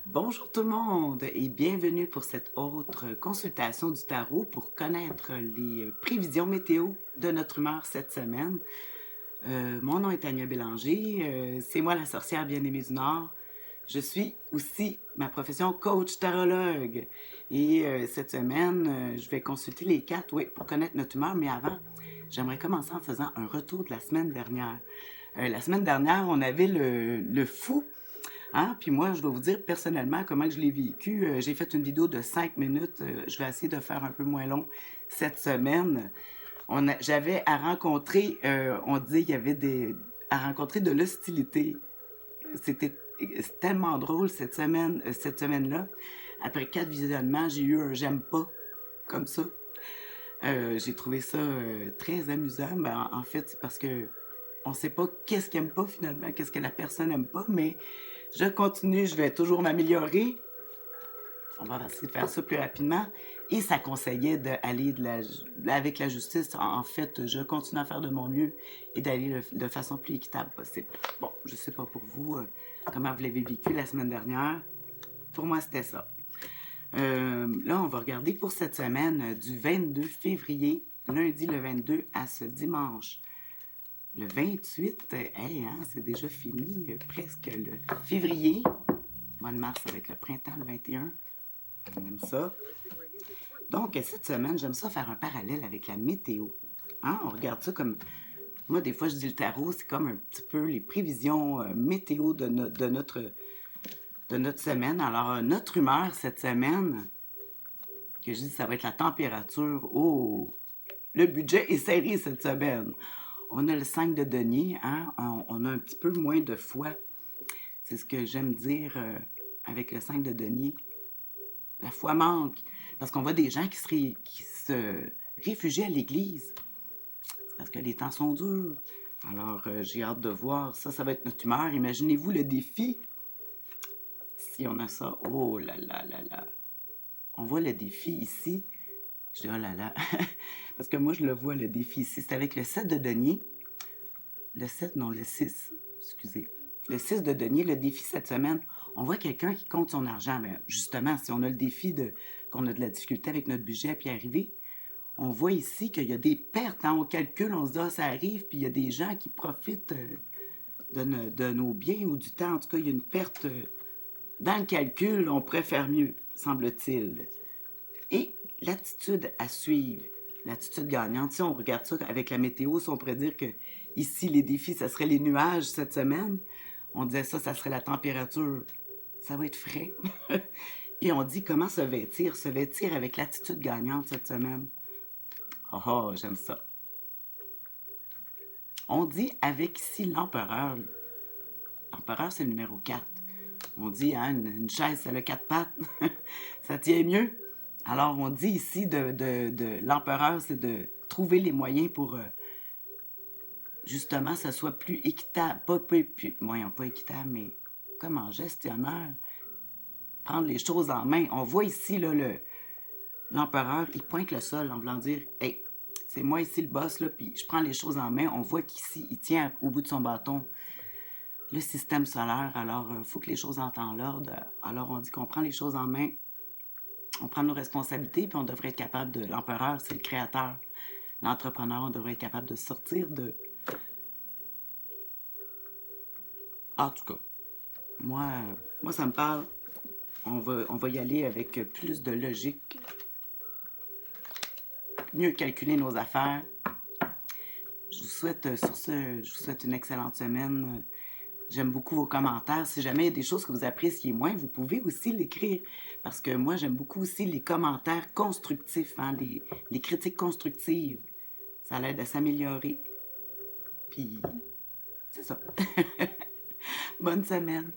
Bonjour tout le monde et bienvenue pour cette autre consultation du tarot pour connaître les prévisions météo de notre humeur cette semaine. Mon nom est Tania Bélanger, c'est moi la sorcière bien-aimée du Nord. Je suis aussi ma profession coach tarologue et cette semaine, je vais consulter les cartes, oui, pour connaître notre humeur, mais avant, j'aimerais commencer en faisant un retour de la semaine dernière. La semaine dernière, on avait le fou. Hein? Puis moi, je dois vous dire personnellement comment je l'ai vécu. J'ai fait une vidéo de 5 minutes. Je vais essayer de faire un peu moins long cette semaine. J'avais à rencontrer, on dit il y avait à rencontrer de l'hostilité. C'était tellement drôle cette semaine-là. Après 4 visionnements, j'ai eu un j'aime pas comme ça. J'ai trouvé ça très amusant. Ben, en fait, c'est parce que on sait pas qu'est-ce qu'elle aime pas finalement, qu'est-ce que la personne aime pas, mais je continue, je vais toujours m'améliorer. On va essayer de faire ça plus rapidement. Et ça conseillait d'aller avec la justice. En fait, je continue à faire de mon mieux et d'aller de façon plus équitable possible. Bon, je sais pas pour vous comment vous l'avez vécu la semaine dernière. Pour moi, c'était ça. Là, on va regarder pour cette semaine du 22 février, lundi le 22 à ce dimanche. Le 28, hey, hein, c'est déjà fini, presque le février. Le mois de mars avec le printemps, le 21. On aime ça. Donc, cette semaine, j'aime ça faire un parallèle avec la météo. Hein, on regarde ça comme... Moi, des fois, je dis le tarot, c'est comme un petit peu les prévisions météo de notre semaine. Alors, notre humeur cette semaine, que je dis, ça va être la température. Oh, le budget est serré cette semaine. On a le 5 de denier, hein? On a un petit peu moins de foi. C'est ce que j'aime dire avec le 5 de denier. La foi manque. Parce qu'on voit des gens qui se réfugient à l'église. C'est parce que les temps sont durs. Alors, j'ai hâte de voir. Ça va être notre humeur. Imaginez-vous le défi. Si on a ça, oh là là là là. On voit le défi ici. Je dis, oh là là. Parce que moi, je le vois, le défi ici. C'est avec le 7 de denier. Le 7, non, le 6. Excusez. Le 6 de denier, le défi cette semaine, on voit quelqu'un qui compte son argent. Mais justement, si on a le défi qu'on a de la difficulté avec notre budget à y arriver, on voit ici qu'il y a des pertes. Hein, on calcule, on se dit, ah, ça arrive, puis il y a des gens qui profitent de nos biens ou du temps. En tout cas, il y a une perte dans le calcul. On pourrait faire mieux, semble-t-il. Et l'attitude à suivre, l'attitude gagnante, si on regarde ça avec la météo, si on pourrait dire que ici, les défis, ça serait les nuages cette semaine. On disait ça serait la température. Ça va être frais. Et on dit comment se vêtir. Se vêtir avec l'attitude gagnante cette semaine. Oh, oh, j'aime ça. On dit avec ici l'empereur. L'empereur, c'est le numéro 4. On dit, hein, une chaise, c'est le 4 pattes. Ça tient mieux. Alors, on dit ici de l'empereur, c'est de trouver les moyens pour justement, ça soit plus équitable. Pas équitable, mais comme en gestionnaire. Prendre les choses en main. On voit ici, là, l'empereur, il pointe le sol en voulant dire, hey, c'est moi ici le boss, là, puis je prends les choses en main. On voit qu'ici, il tient au bout de son bâton le système solaire. Alors, il faut que les choses entrent en l'ordre. Alors, on dit qu'on prend les choses en main. On prend nos responsabilités, puis on devrait être capable de... L'empereur, c'est le créateur. L'entrepreneur, on devrait être capable de sortir de... En tout cas, moi ça me parle. On va y aller avec plus de logique. Mieux calculer nos affaires. Je vous souhaite, sur ce, je vous souhaite une excellente semaine. J'aime beaucoup vos commentaires. Si jamais il y a des choses que vous appréciez moins, vous pouvez aussi l'écrire. Parce que moi, j'aime beaucoup aussi les commentaires constructifs, hein, les critiques constructives. Ça l'aide à s'améliorer. Puis, c'est ça. Bonne semaine.